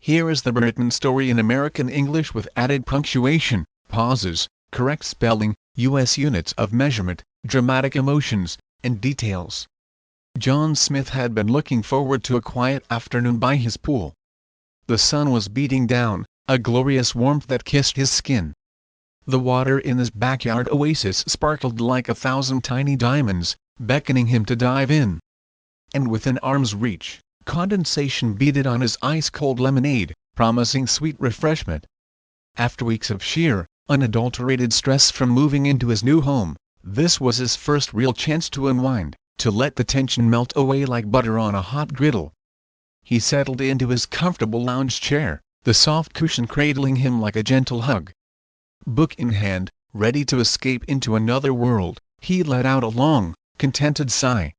Here is the written story in American English with added punctuation, pauses, correct spelling, U.S. units of measurement, dramatic emotions, and details. John Smith had been looking forward to a quiet afternoon by his pool. The sun was beating down, a glorious warmth that kissed his skin. The water in his backyard oasis sparkled like 1,000 tiny diamonds, beckoning him to dive in. And within arm's reach, condensation beaded on his ice-cold lemonade, promising sweet refreshment. After weeks of sheer, unadulterated stress from moving into his new home, this was his first real chance to unwind, to let the tension melt away like butter on a hot griddle. He settled into his comfortable lounge chair, the soft cushion cradling him like a gentle hug. Book in hand, ready to escape into another world, he let out a long, contented sigh.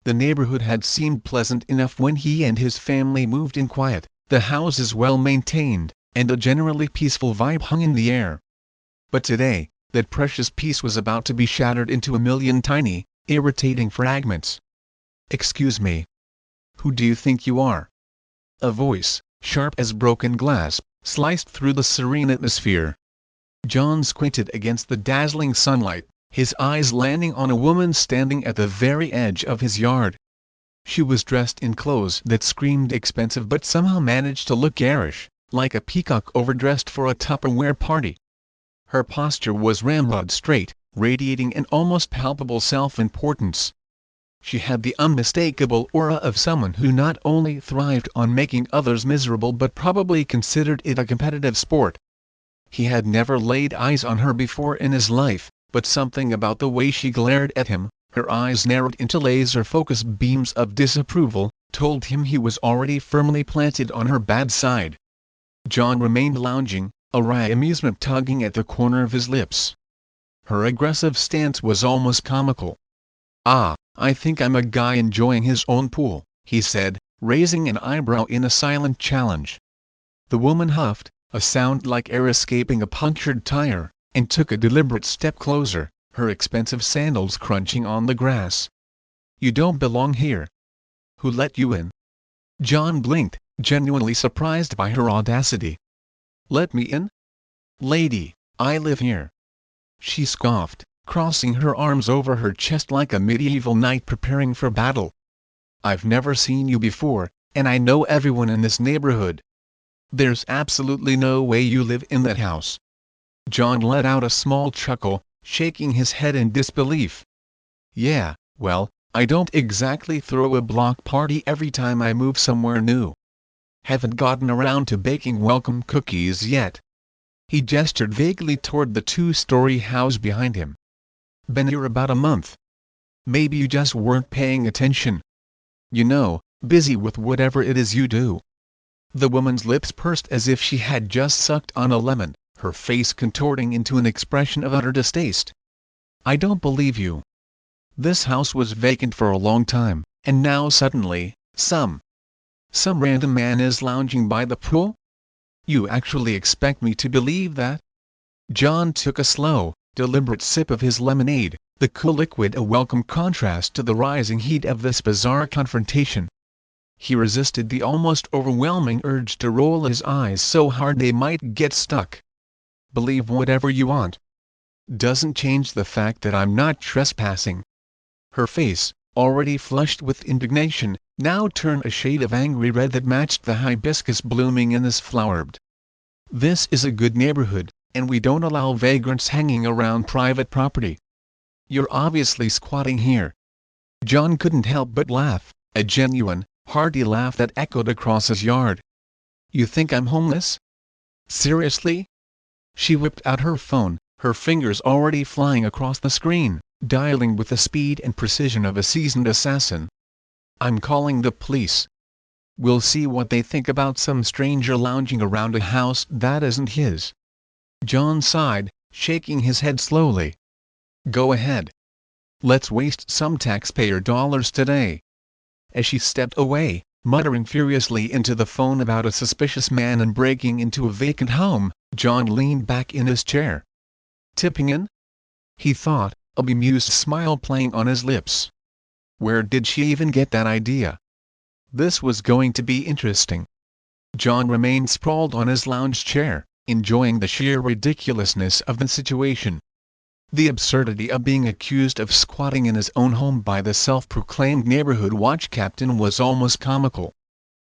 The neighborhood had seemed pleasant enough when he and his family moved in quiet, the houses well maintained, and a generally peaceful vibe hung in the air. But today, that precious peace was about to be shattered into a million tiny, irritating fragments. "Excuse me. Who do you think you are?" A voice, sharp as broken glass, sliced through the serene atmosphere. John squinted against the dazzling sunlight, his eyes landing on a woman standing at the very edge of his yard. She was dressed in clothes that screamed expensive but somehow managed to look garish, like a peacock overdressed for a Tupperware party. Her posture was ramrod straight, radiating an almost palpable self-importance. She had the unmistakable aura of someone who not only thrived on making others miserable but probably considered it a competitive sport. He had never laid eyes on her before in his life, but something about the way she glared at him, her eyes narrowed into laser-focused beams of disapproval, told him he was already firmly planted on her bad side. John remained lounging, a wry amusement tugging at the corner of his lips. Her aggressive stance was almost comical. "Ah, I think I'm a guy enjoying his own pool," he said, raising an eyebrow in a silent challenge. The woman huffed, a sound like air escaping a punctured tire, and took a deliberate step closer, her expensive sandals crunching on the grass. "You don't belong here." "Who let you in?" John blinked, genuinely surprised by her audacity. "Let me in? Lady, I live here." She scoffed, crossing her arms over her chest like a medieval knight preparing for battle. "I've never seen you before, and I know everyone in this neighborhood. There's absolutely no way you live in that house." John let out a small chuckle, shaking his head in disbelief. "Yeah, well, I don't exactly throw a block party every time I move somewhere new. Haven't gotten around to baking welcome cookies yet." He gestured vaguely toward the two-story house behind him. "Been here about a month. Maybe you just weren't paying attention. You know, busy with whatever it is you do." The woman's lips pursed as if she had just sucked on a lemon, her face contorting into an expression of utter distaste. "I don't believe you. This house was vacant for a long time, and now suddenly, some random man is lounging by the pool? You actually expect me to believe that?" John took a slow, deliberate sip of his lemonade, the cool liquid a welcome contrast to the rising heat of this bizarre confrontation. He resisted the almost overwhelming urge to roll his eyes so hard they might get stuck. "Believe whatever you want. Doesn't change the fact that I'm not trespassing." Her face, already flushed with indignation, now turned a shade of angry red that matched the hibiscus blooming in his flowerbed. "This is a good neighborhood, and we don't allow vagrants hanging around private property. You're obviously squatting here." John couldn't help but laugh, a genuine, hearty laugh that echoed across his yard. "You think I'm homeless? Seriously?" She whipped out her phone, her fingers already flying across the screen, dialing with the speed and precision of a seasoned assassin. "I'm calling the police. We'll see what they think about some stranger lounging around a house that isn't his." John sighed, shaking his head slowly. "Go ahead. Let's waste some taxpayer dollars today." As she stepped away, muttering furiously into the phone about a suspicious man and breaking into a vacant home, John leaned back in his chair. "Tipping in?" he thought, a bemused smile playing on his lips. Where did she even get that idea? This was going to be interesting. John remained sprawled on his lounge chair, enjoying the sheer ridiculousness of the situation. The absurdity of being accused of squatting in his own home by the self-proclaimed neighborhood watch captain was almost comical.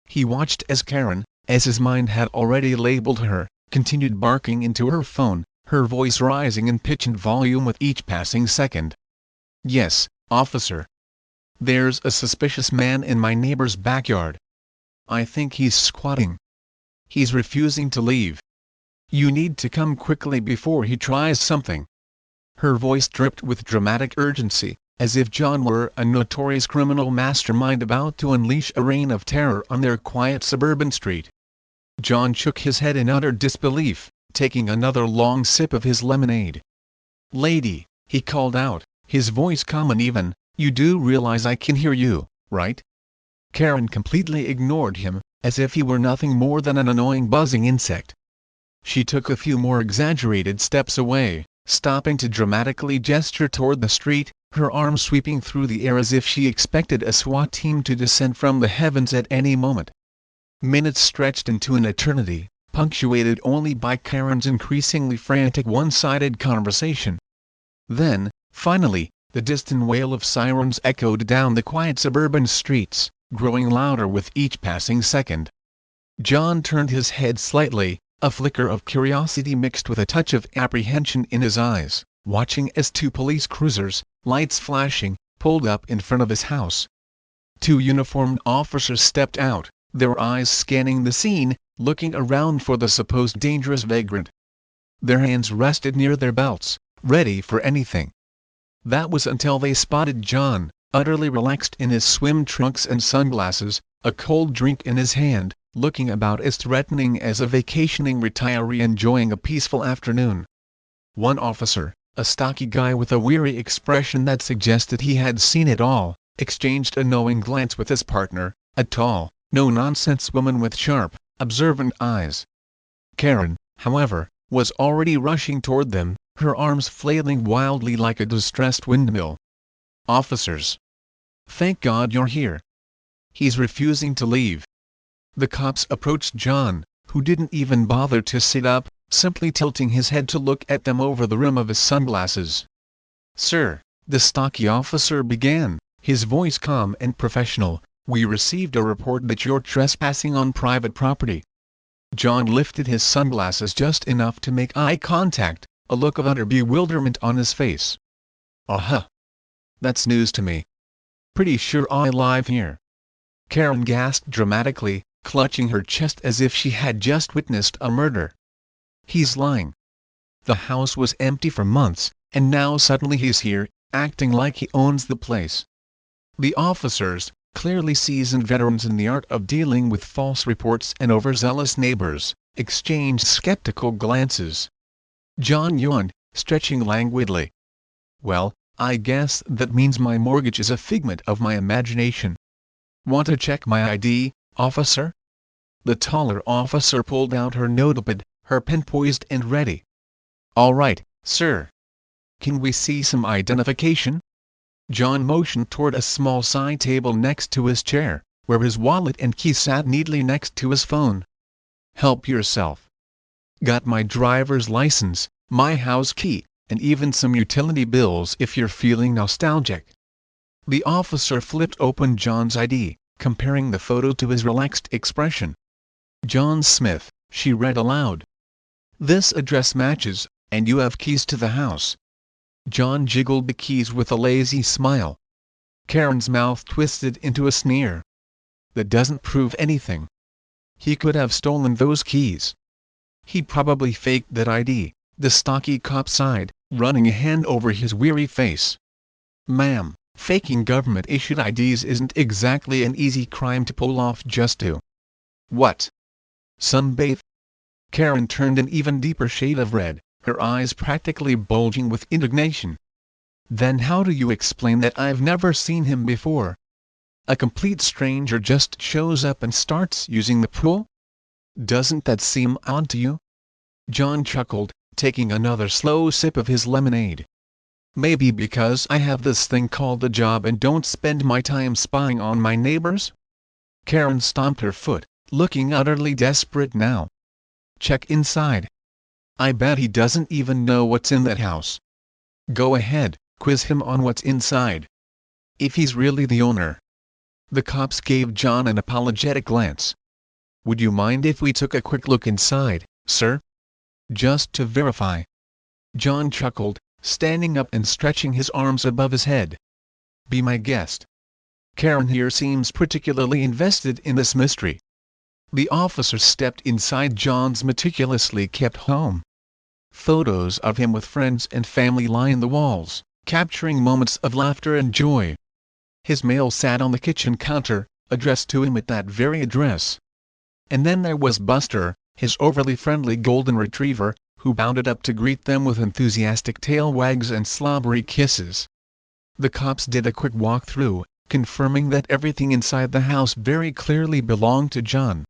He watched as Karen, as his mind had already labeled her, continued barking into her phone, her voice rising in pitch and volume with each passing second. "Yes, officer. There's a suspicious man in my neighbor's backyard. I think he's squatting. He's refusing to leave. You need to come quickly before he tries something." Her voice dripped with dramatic urgency, as if John were a notorious criminal mastermind about to unleash a reign of terror on their quiet suburban street. John shook his head in utter disbelief, taking another long sip of his lemonade. "Lady," he called out, his voice calm and even, "you do realize I can hear you, right?" Karen completely ignored him, as if he were nothing more than an annoying buzzing insect. She took a few more exaggerated steps away, stopping to dramatically gesture toward the street, her arms sweeping through the air as if she expected a SWAT team to descend from the heavens at any moment. Minutes stretched into an eternity, punctuated only by Karen's increasingly frantic one-sided conversation. Then, finally, the distant wail of sirens echoed down the quiet suburban streets, growing louder with each passing second. John turned his head slightly, a flicker of curiosity mixed with a touch of apprehension in his eyes, watching as two police cruisers, lights flashing, pulled up in front of his house. Two uniformed officers stepped out, their eyes scanning the scene, looking around for the supposed dangerous vagrant. Their hands rested near their belts, ready for anything. That was until they spotted John, utterly relaxed in his swim trunks and sunglasses, a cold drink in his hand, looking about as threatening as a vacationing retiree enjoying a peaceful afternoon. One officer, a stocky guy with a weary expression that suggested he had seen it all, exchanged a knowing glance with his partner, a tall, no-nonsense woman with sharp, observant eyes. Karen, however, was already rushing toward them, her arms flailing wildly like a distressed windmill. "Officers! Thank God you're here. He's refusing to leave." The cops approached John, who didn't even bother to sit up, simply tilting his head to look at them over the rim of his sunglasses. "Sir," the stocky officer began, his voice calm and professional, "we received a report that you're trespassing on private property." John lifted his sunglasses just enough to make eye contact, a look of utter bewilderment on his face. "Uh-huh. That's news to me. Pretty sure I live here." Karen gasped dramatically, clutching her chest as if she had just witnessed a murder. "He's lying. The house was empty for months, and now suddenly he's here, acting like he owns the place." The officers, clearly seasoned veterans in the art of dealing with false reports and overzealous neighbors, exchanged skeptical glances. John yawned, stretching languidly. "Well, I guess that means my mortgage is a figment of my imagination. Want to check my ID, officer?" The taller officer pulled out her notepad, her pen poised and ready. "All right, sir. Can we see some identification?" John motioned toward a small side table next to his chair, where his wallet and key sat neatly next to his phone. "Help yourself. Got my driver's license, my house key, and even some utility bills if you're feeling nostalgic." The officer flipped open John's ID, comparing the photo to his relaxed expression. "John Smith," she read aloud. "This address matches, and you have keys to the house." John jiggled the keys with a lazy smile. Karen's mouth twisted into a sneer. "That doesn't prove anything. He could have stolen those keys." "He probably faked that ID," the stocky cop sighed, running a hand over his weary face. "Ma'am, faking government-issued IDs isn't exactly an easy crime to pull off just to." "What? Sunbathe?" Karen turned an even deeper shade of red, her eyes practically bulging with indignation. "Then how do you explain that I've never seen him before? A complete stranger just shows up and starts using the pool? Doesn't that seem odd to you?" John chuckled, taking another slow sip of his lemonade. "Maybe because I have this thing called a job and don't spend my time spying on my neighbors?" Karen stomped her foot, looking utterly desperate now. Check inside. I bet he doesn't even know what's in that house. Go ahead, quiz him on what's inside. If he's really the owner. The cops gave John an apologetic glance. Would you mind if we took a quick look inside, sir? Just to verify. John chuckled, standing up and stretching his arms above his head. Be my guest. Karen here seems particularly invested in this mystery. The officer stepped inside John's meticulously kept home. Photos of him with friends and family line the walls, capturing moments of laughter and joy. His mail sat on the kitchen counter, addressed to him at that very address. And then there was Buster, his overly friendly golden retriever, who bounded up to greet them with enthusiastic tail wags and slobbery kisses. The cops did a quick walk-through, confirming that everything inside the house very clearly belonged to John.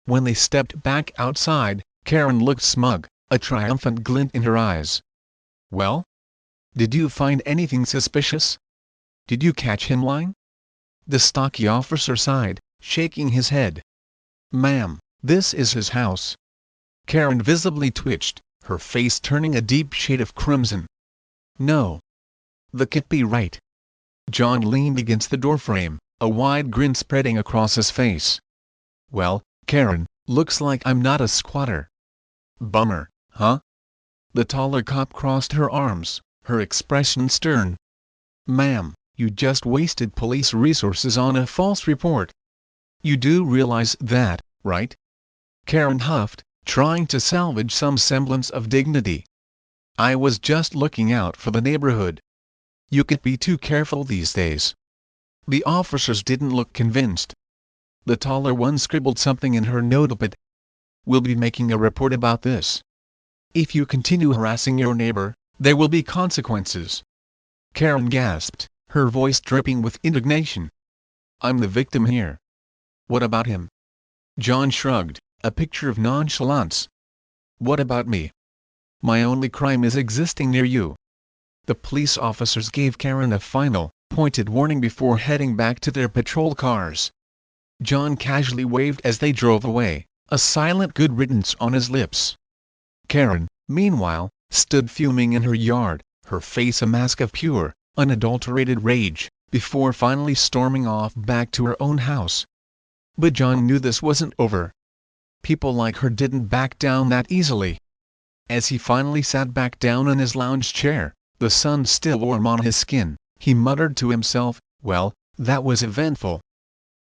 When they stepped back outside, Karen looked smug, a triumphant glint in her eyes. Well? Did you find anything suspicious? Did you catch him lying? The stocky officer sighed, shaking his head. Ma'am, this is his house. Karen visibly twitched, her face turning a deep shade of crimson. No. That can't be right. John leaned against the doorframe, a wide grin spreading across his face. Well, Karen, looks like I'm not a squatter. Bummer, huh? The taller cop crossed her arms, her expression stern. Ma'am, you just wasted police resources on a false report. You do realize that, right? Karen huffed, trying to salvage some semblance of dignity. I was just looking out for the neighborhood. You can't be too careful these days. The officers didn't look convinced. The taller one scribbled something in her notepad. We'll be making a report about this. If you continue harassing your neighbor, there will be consequences. Karen gasped, her voice dripping with indignation. I'm the victim here. What about him? John shrugged, a picture of nonchalance. What about me? My only crime is existing near you. The police officers gave Karen a final, pointed warning before heading back to their patrol cars. John casually waved as they drove away, a silent good riddance on his lips. Karen, meanwhile, stood fuming in her yard, her face a mask of pure, unadulterated rage, before finally storming off back to her own house. But John knew this wasn't over. People like her didn't back down that easily. As he finally sat back down in his lounge chair, the sun still warm on his skin, he muttered to himself, well, that was eventful.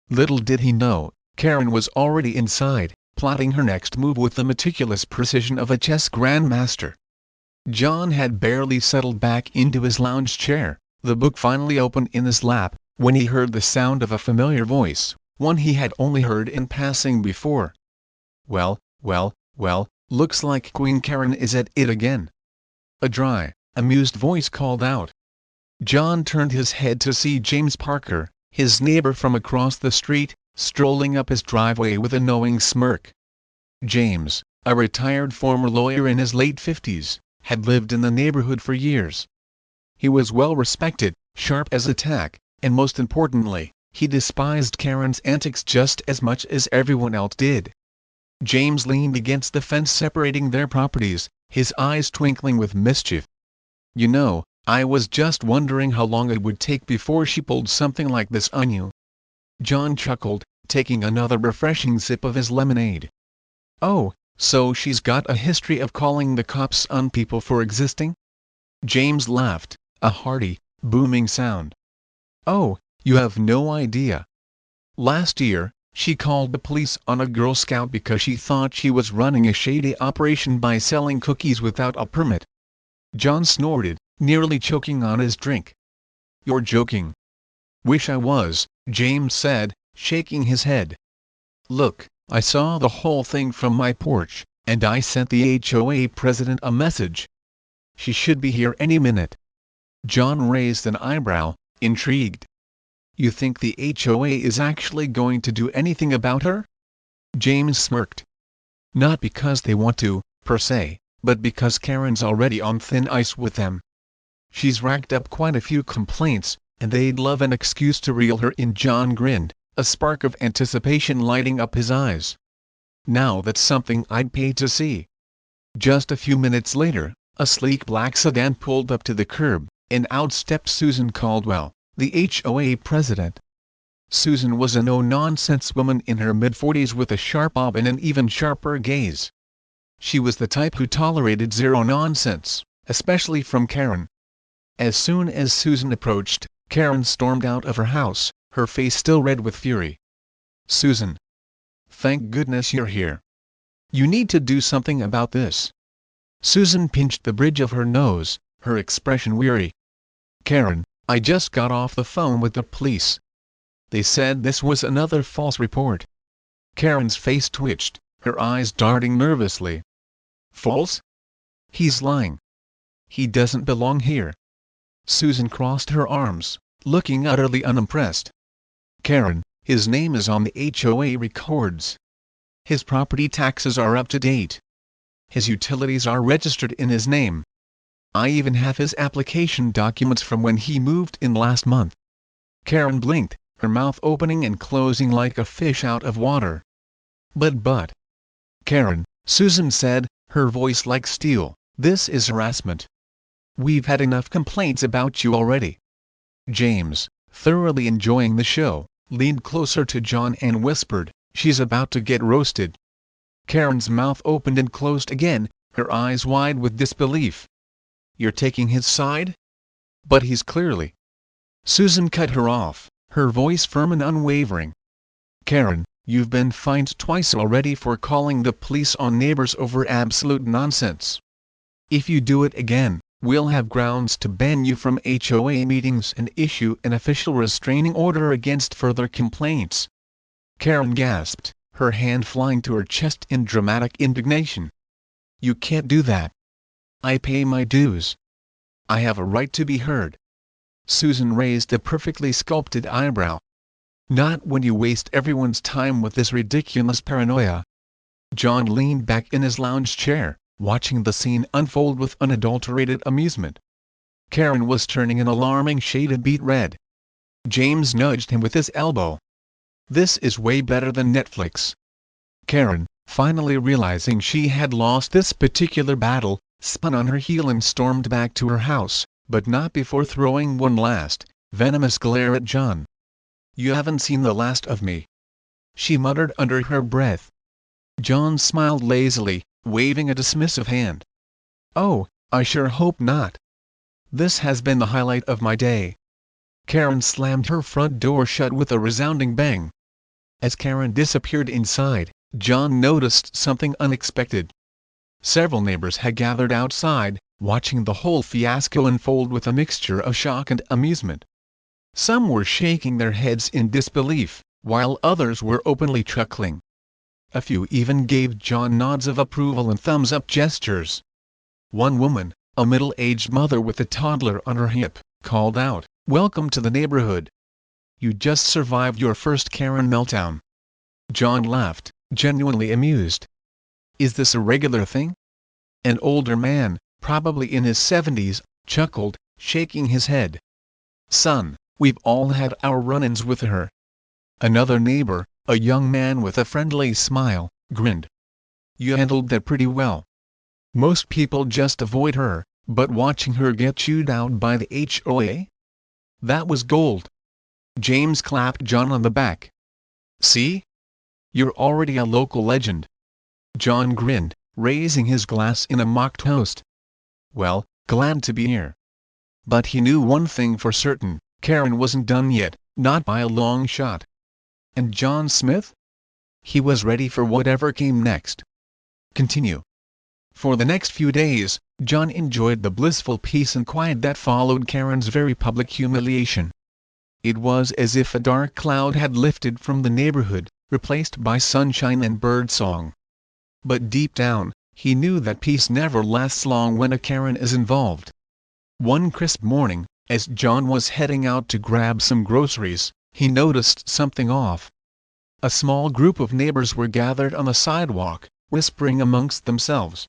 Little did he know, Karen was already inside, plotting her next move with the meticulous precision of a chess grandmaster. John had barely settled back into his lounge chair, the book finally open in his lap, when he heard the sound of a familiar voice, one he had only heard in passing before. Well, looks like Queen Karen is at it again. A dry, amused voice called out. John turned his head to see James Parker, his neighbor from across the street, strolling up his driveway with a knowing smirk. James, a retired former lawyer in his late 50s, had lived in the neighborhood for years. He was well respected, sharp as a tack, and most importantly, he despised Karen's antics just as much as everyone else did. James leaned against the fence separating their properties, his eyes twinkling with mischief. You know, I was just wondering how long it would take before she pulled something like this on you. John chuckled, taking another refreshing sip of his lemonade. Oh, so she's got a history of calling the cops on people for existing? James laughed, a hearty, booming sound. Oh, you have no idea. Last year, she called the police on a Girl Scout because she thought she was running a shady operation by selling cookies without a permit. John snorted, nearly choking on his drink. You're joking. Wish I was, James said, shaking his head. Look, I saw the whole thing from my porch, and I sent the HOA president a message. She should be here any minute. John raised an eyebrow, intrigued. You think the HOA is actually going to do anything about her? James smirked. Not because they want to, per se, but because Karen's already on thin ice with them. She's racked up quite a few complaints, and they'd love an excuse to reel her in. John grinned, a spark of anticipation lighting up his eyes. Now that's something I'd pay to see. Just a few minutes later, a sleek black sedan pulled up to the curb, and out stepped Susan Caldwell, the HOA president. Susan was a no-nonsense woman in her mid-40s with a sharp bob and an even sharper gaze. She was the type who tolerated zero nonsense, especially from Karen. As soon as Susan approached, Karen stormed out of her house, her face still red with fury. "Susan! Thank goodness you're here. You need to do something about this." Susan pinched the bridge of her nose, her expression weary. "Karen, I just got off the phone with the police. They said this was another false report." Karen's face twitched, her eyes darting nervously. "False? He's lying. He doesn't belong here." Susan crossed her arms, looking utterly unimpressed. "Karen, his name is on the HOA records. His property taxes are up to date. His utilities are registered in his name. I even have his application documents from when he moved in last month." Karen blinked, her mouth opening and closing like a fish out of water. But, Karen," Susan said, her voice like steel, "this is harassment. We've had enough complaints about you already." James, thoroughly enjoying the show, leaned closer to John and whispered, "She's about to get roasted." Karen's mouth opened and closed again, her eyes wide with disbelief. "You're taking his side? But he's clearly—" Susan cut her off, her voice firm and unwavering. "Karen, you've been fined twice already for calling the police on neighbors over absolute nonsense. If you do it again, we'll have grounds to ban you from HOA meetings and issue an official restraining order against further complaints." Karen gasped, her hand flying to her chest in dramatic indignation. "You can't do that. I pay my dues. I have a right to be heard." Susan raised a perfectly sculpted eyebrow. "Not when you waste everyone's time with this ridiculous paranoia." John leaned back in his lounge chair, watching the scene unfold with unadulterated amusement. Karen was turning an alarming shade of beet red. James nudged him with his elbow. "This is way better than Netflix." Karen, finally realizing she had lost this particular battle, spun on her heel and stormed back to her house, but not before throwing one last, venomous glare at John. "You haven't seen the last of me," she muttered under her breath. John smiled lazily, waving a dismissive hand. "Oh, I sure hope not. This has been the highlight of my day." Karen slammed her front door shut with a resounding bang. As Karen disappeared inside, John noticed something unexpected. Several neighbors had gathered outside, watching the whole fiasco unfold with a mixture of shock and amusement. Some were shaking their heads in disbelief, while others were openly chuckling. A few even gave John nods of approval and thumbs-up gestures. One woman, a middle-aged mother with a toddler on her hip, called out, "Welcome to the neighborhood. You just survived your first Karen meltdown." John laughed, genuinely amused. "Is this a regular thing?" An older man, probably in his 70s, chuckled, shaking his head. "Son, we've all had our run-ins with her." Another neighbor, a young man with a friendly smile, grinned. "You handled that pretty well. Most people just avoid her, but watching her get chewed out by the HOA? That was gold." James clapped John on the back. "See? You're already a local legend." John grinned, raising his glass in a mock toast. "Well, glad to be here." But he knew one thing for certain, Karen wasn't done yet, not by a long shot. And John Smith? He was ready for whatever came next. Continue. For the next few days, John enjoyed the blissful peace and quiet that followed Karen's very public humiliation. It was as if a dark cloud had lifted from the neighborhood, replaced by sunshine and birdsong. But deep down, he knew that peace never lasts long when a Karen is involved. One crisp morning, as John was heading out to grab some groceries, he noticed something off. A small group of neighbors were gathered on the sidewalk, whispering amongst themselves.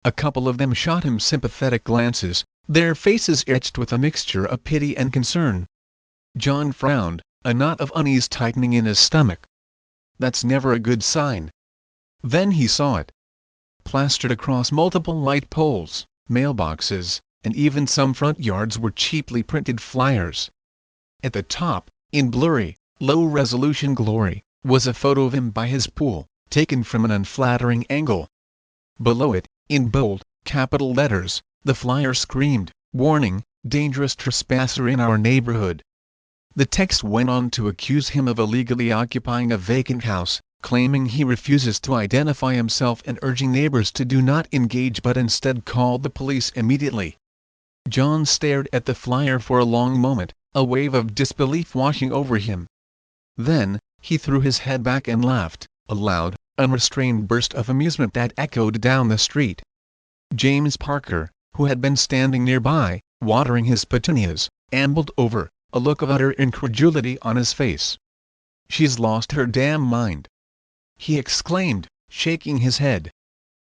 A couple of them shot him sympathetic glances, their faces etched with a mixture of pity and concern. John frowned, a knot of unease tightening in his stomach. That's never a good sign. Then he saw it. Plastered across multiple light poles, mailboxes, and even some front yards were cheaply printed flyers. At the top, in blurry, low-resolution glory, was a photo of him by his pool, taken from an unflattering angle. Below it, in bold, capital letters, the flyer screamed, "Warning, dangerous trespasser in our neighborhood." The text went on to accuse him of illegally occupying a vacant house, claiming he refuses to identify himself and urging neighbors to do not engage but instead call the police immediately. John stared at the flyer for a long moment, a wave of disbelief washing over him. Then, he threw his head back and laughed, a loud, unrestrained burst of amusement that echoed down the street. James Parker, who had been standing nearby, watering his petunias, ambled over, a look of utter incredulity on his face. "She's lost her damn mind!" he exclaimed, shaking his head.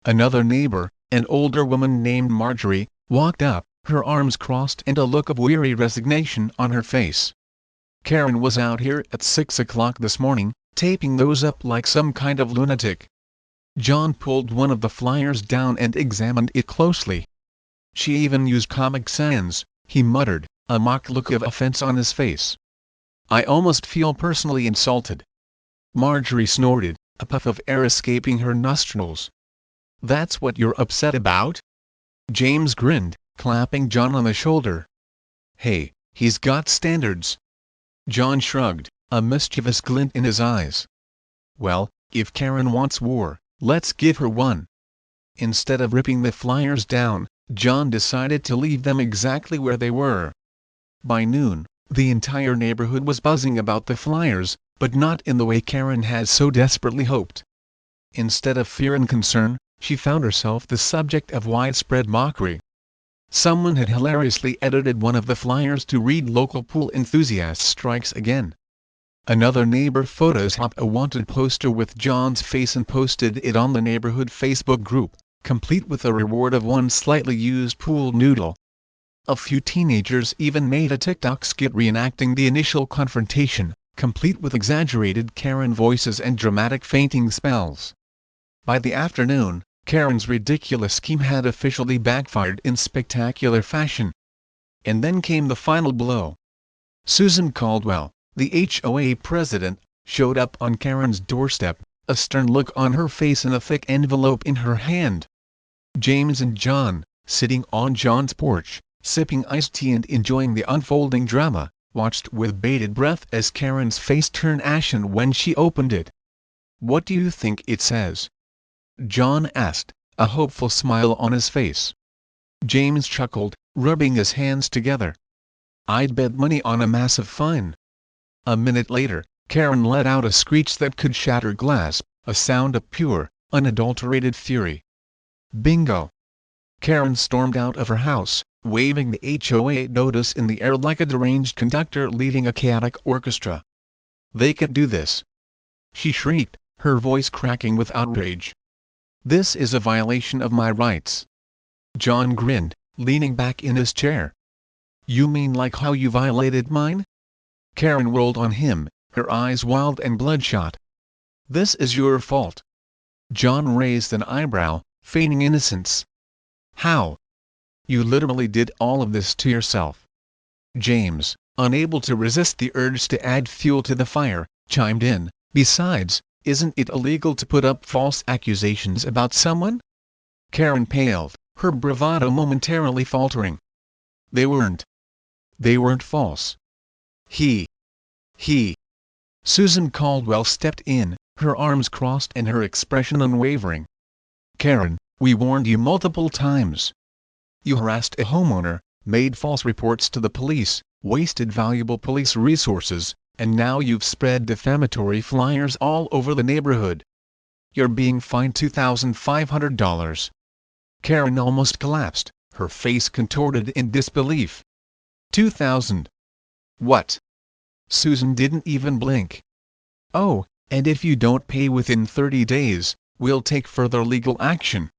Another neighbor, an older woman named Marjorie, walked up, her arms crossed and a look of weary resignation on her face. "Karen was out here at 6 o'clock this morning, taping those up like some kind of lunatic." John pulled one of the flyers down and examined it closely. "She even used Comic Sans," he muttered, a mock look of offense on his face. "I almost feel personally insulted." Marjorie snorted, a puff of air escaping her nostrils. "That's what you're upset about?" James grinned, clapping John on the shoulder. "Hey, he's got standards." John shrugged, a mischievous glint in his eyes. "Well, if Karen wants war, let's give her one." Instead of ripping the flyers down, John decided to leave them exactly where they were. By noon, the entire neighborhood was buzzing about the flyers, but not in the way Karen had so desperately hoped. Instead of fear and concern, she found herself the subject of widespread mockery. Someone had hilariously edited one of the flyers to read "Local pool enthusiast strikes again." Another neighbor photoshopped a wanted poster with John's face and posted it on the neighborhood Facebook group, complete with a reward of one slightly used pool noodle. A few teenagers even made a TikTok skit reenacting the initial confrontation, complete with exaggerated Karen voices and dramatic fainting spells. By the afternoon, Karen's ridiculous scheme had officially backfired in spectacular fashion. And then came the final blow. Susan Caldwell, the HOA president, showed up on Karen's doorstep, a stern look on her face and a thick envelope in her hand. James and John, sitting on John's porch, sipping iced tea and enjoying the unfolding drama, watched with bated breath as Karen's face turned ashen when she opened it. "What do you think it says?" John asked, a hopeful smile on his face. James chuckled, rubbing his hands together. "I'd bet money on a massive fine." A minute later, Karen let out a screech that could shatter glass, a sound of pure, unadulterated fury. Bingo! Karen stormed out of her house, waving the HOA notice in the air like a deranged conductor leading a chaotic orchestra. "They can do this!" she shrieked, her voice cracking with outrage. "This is a violation of my rights." John grinned, leaning back in his chair. "You mean like how you violated mine?" Karen rolled on him, her eyes wild and bloodshot. "This is your fault." John raised an eyebrow, feigning innocence. "How? You literally did all of this to yourself." James, unable to resist the urge to add fuel to the fire, chimed in, "Besides, isn't it illegal to put up false accusations about someone?" Karen paled, her bravado momentarily faltering. They weren't false. He. Susan Caldwell stepped in, her arms crossed and her expression unwavering. "Karen, we warned you multiple times. You harassed a homeowner, made false reports to the police, wasted valuable police resources, and now you've spread defamatory flyers all over the neighborhood. You're being fined $2,500. Karen almost collapsed, her face contorted in disbelief. $2,000. What? Susan didn't even blink. "Oh, and if you don't pay within 30 days, we'll take further legal action."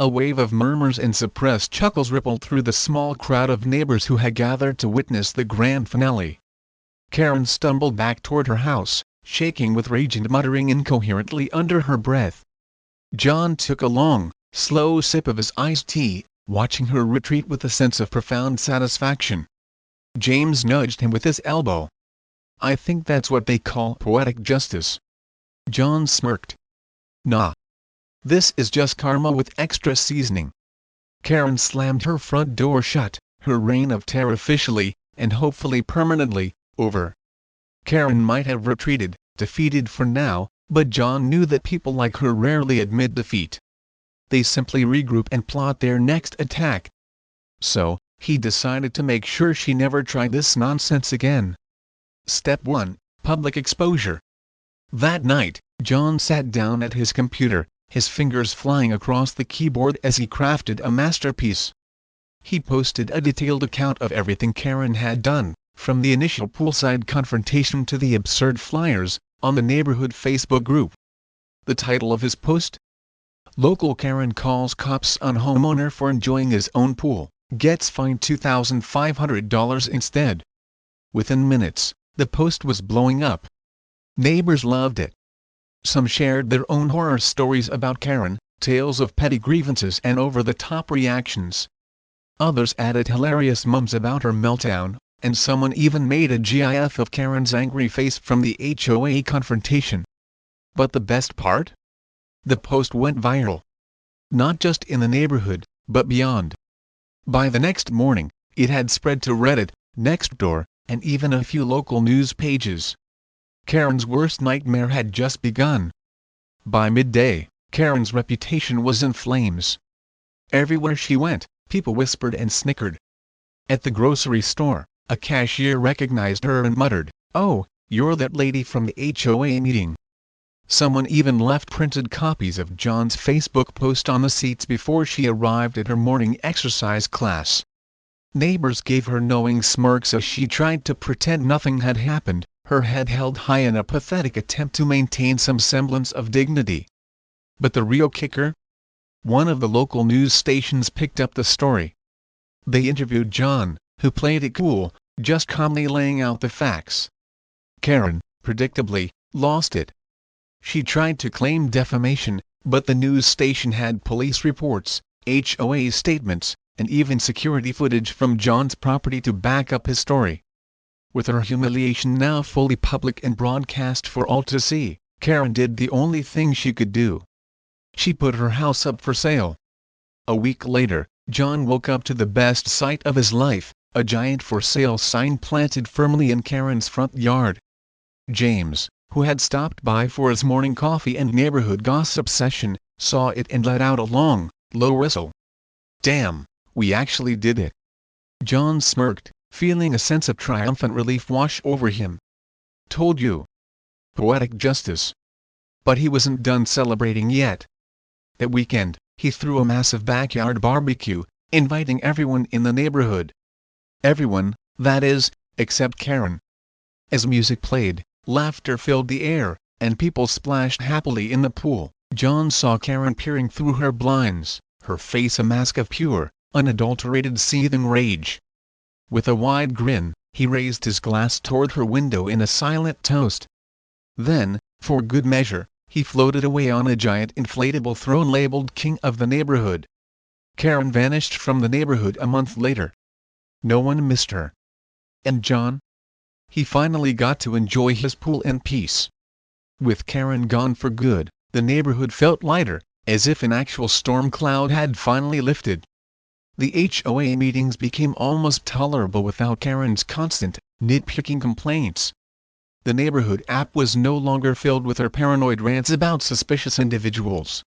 A wave of murmurs and suppressed chuckles rippled through the small crowd of neighbors who had gathered to witness the grand finale. Karen stumbled back toward her house, shaking with rage and muttering incoherently under her breath. John took a long, slow sip of his iced tea, watching her retreat with a sense of profound satisfaction. James nudged him with his elbow. "I think that's what they call poetic justice." John smirked. "Nah. This is just karma with extra seasoning." Karen slammed her front door shut, her reign of terror officially, and hopefully permanently, over. Karen might have retreated, defeated for now, but John knew that people like her rarely admit defeat. They simply regroup and plot their next attack. So, he decided to make sure she never tried this nonsense again. Step 1. Public exposure. That night, John sat down at his computer, his fingers flying across the keyboard as he crafted a masterpiece. He posted a detailed account of everything Karen had done, from the initial poolside confrontation to the absurd flyers, on the neighborhood Facebook group. The title of his post? "Local Karen calls cops on homeowner for enjoying his own pool, gets fined $2,500 instead." Within minutes, the post was blowing up. Neighbors loved it. Some shared their own horror stories about Karen, tales of petty grievances and over-the-top reactions. Others added hilarious mums about her meltdown, and someone even made a GIF of Karen's angry face from the HOA confrontation. But the best part? The post went viral. Not just in the neighborhood, but beyond. By the next morning, it had spread to Reddit, Nextdoor, and even a few local news pages. Karen's worst nightmare had just begun. By midday, Karen's reputation was in flames. Everywhere she went, people whispered and snickered. At the grocery store, a cashier recognized her and muttered, "Oh, you're that lady from the HOA meeting." Someone even left printed copies of John's Facebook post on the seats before she arrived at her morning exercise class. Neighbors gave her knowing smirks as she tried to pretend nothing had happened, her head held high in a pathetic attempt to maintain some semblance of dignity. But the real kicker? One of the local news stations picked up the story. They interviewed John, who played it cool, just calmly laying out the facts. Karen, predictably, lost it. She tried to claim defamation, but the news station had police reports, HOA statements, and even security footage from John's property to back up his story. With her humiliation now fully public and broadcast for all to see, Karen did the only thing she could do. She put her house up for sale. A week later, John woke up to the best sight of his life, a giant for sale sign planted firmly in Karen's front yard. James, who had stopped by for his morning coffee and neighborhood gossip session, saw it and let out a long, low whistle. "Damn, we actually did it." John smirked, feeling a sense of triumphant relief wash over him. "Told you. Poetic justice." But he wasn't done celebrating yet. That weekend, he threw a massive backyard barbecue, inviting everyone in the neighborhood. Everyone, that is, except Karen. As music played, laughter filled the air, and people splashed happily in the pool. John saw Karen peering through her blinds, her face a mask of pure, unadulterated seething rage. With a wide grin, he raised his glass toward her window in a silent toast. Then, for good measure, he floated away on a giant inflatable throne labeled King of the Neighborhood. Karen vanished from the neighborhood a month later. No one missed her. And John? He finally got to enjoy his pool in peace. With Karen gone for good, the neighborhood felt lighter, as if an actual storm cloud had finally lifted. The HOA meetings became almost tolerable without Karen's constant, nitpicking complaints. The neighborhood app was no longer filled with her paranoid rants about suspicious individuals.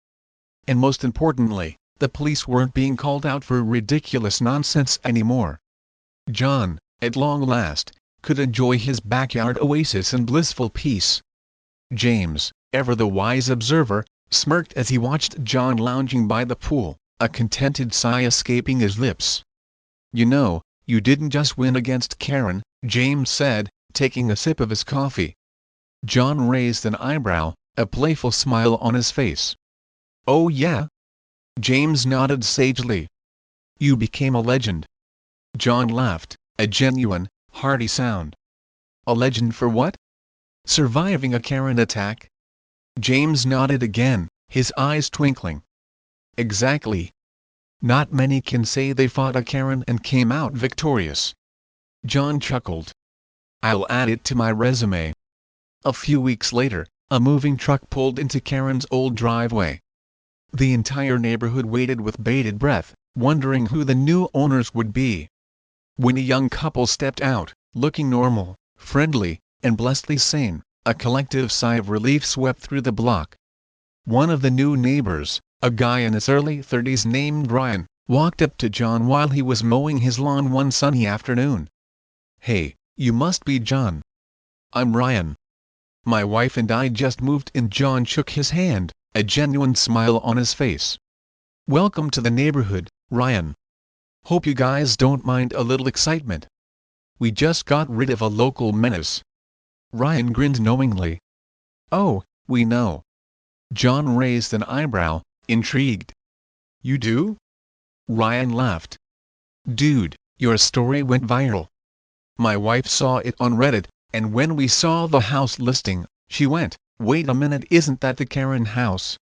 And most importantly, the police weren't being called out for ridiculous nonsense anymore. John, at long last, could enjoy his backyard oasis in blissful peace. James, ever the wise observer, smirked as he watched John lounging by the pool, a contented sigh escaping his lips. "You know, you didn't just win against Karen," James said, taking a sip of his coffee. John raised an eyebrow, a playful smile on his face. "Oh yeah?" James nodded sagely. "You became a legend." John laughed, a genuine, hearty sound. A legend for what? Surviving a Karen attack? James nodded again, his eyes twinkling. Exactly. Not many can say they fought a Karen and came out victorious. John chuckled. I'll add it to my resume. A few weeks later, a moving truck pulled into Karen's old driveway. The entire neighborhood waited with bated breath, wondering who the new owners would be. When a young couple stepped out, looking normal, friendly, and blessedly sane, a collective sigh of relief swept through the block. One of the new neighbors, a guy in his early 30s named Ryan, walked up to John while he was mowing his lawn one sunny afternoon. Hey, you must be John. I'm Ryan. My wife and I just moved in. John shook his hand, a genuine smile on his face. Welcome to the neighborhood, Ryan. Hope you guys don't mind a little excitement. We just got rid of a local menace. Ryan grinned knowingly. Oh, we know. John raised an eyebrow, intrigued. You do? Ryan laughed. Dude, your story went viral. My wife saw it on Reddit, and when we saw the house listing, she went, wait a minute, isn't that the Karen house?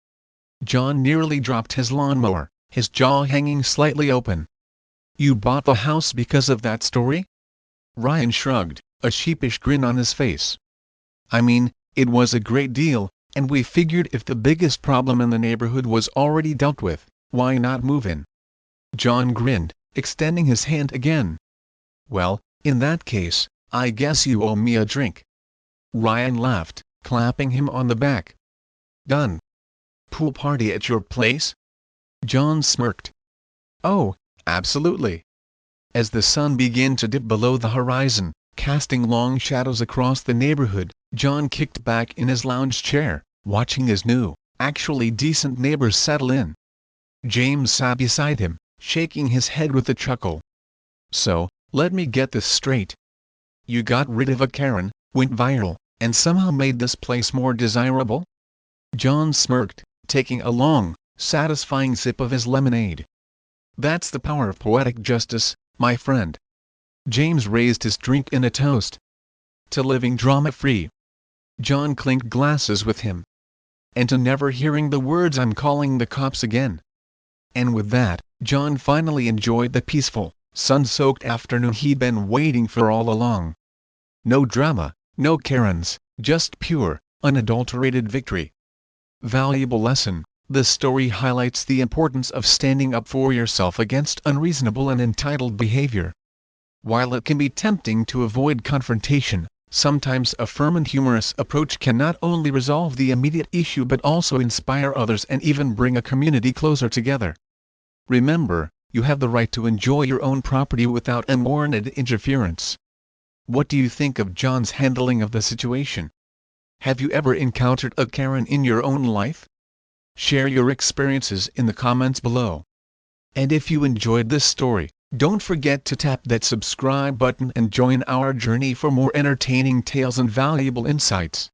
John nearly dropped his lawnmower, his jaw hanging slightly open. You bought the house because of that story? Ryan shrugged, a sheepish grin on his face. I mean, it was a great deal, and we figured if the biggest problem in the neighborhood was already dealt with, why not move in? John grinned, extending his hand again. Well, in that case, I guess you owe me a drink. Ryan laughed, clapping him on the back. Done. Pool party at your place? John smirked. Oh, absolutely. As the sun began to dip below the horizon, casting long shadows across the neighborhood, John kicked back in his lounge chair, watching his new, actually decent neighbors settle in. James sat beside him, shaking his head with a chuckle. So, let me get this straight. You got rid of a Karen, went viral, and somehow made this place more desirable? John smirked, taking a long, satisfying sip of his lemonade. That's the power of poetic justice, my friend. James raised his drink in a toast. To living drama-free. John clinked glasses with him. And to never hearing the words "I'm calling the cops" again. And with that, John finally enjoyed the peaceful, sun-soaked afternoon he'd been waiting for all along. No drama, no Karens, just pure, unadulterated victory. Valuable lesson: this story highlights the importance of standing up for yourself against unreasonable and entitled behavior. While it can be tempting to avoid confrontation, sometimes a firm and humorous approach can not only resolve the immediate issue but also inspire others and even bring a community closer together. Remember, you have the right to enjoy your own property without unwarranted interference. What do you think of John's handling of the situation? Have you ever encountered a Karen in your own life? Share your experiences in the comments below. And if you enjoyed this story, don't forget to tap that subscribe button and join our journey for more entertaining tales and valuable insights.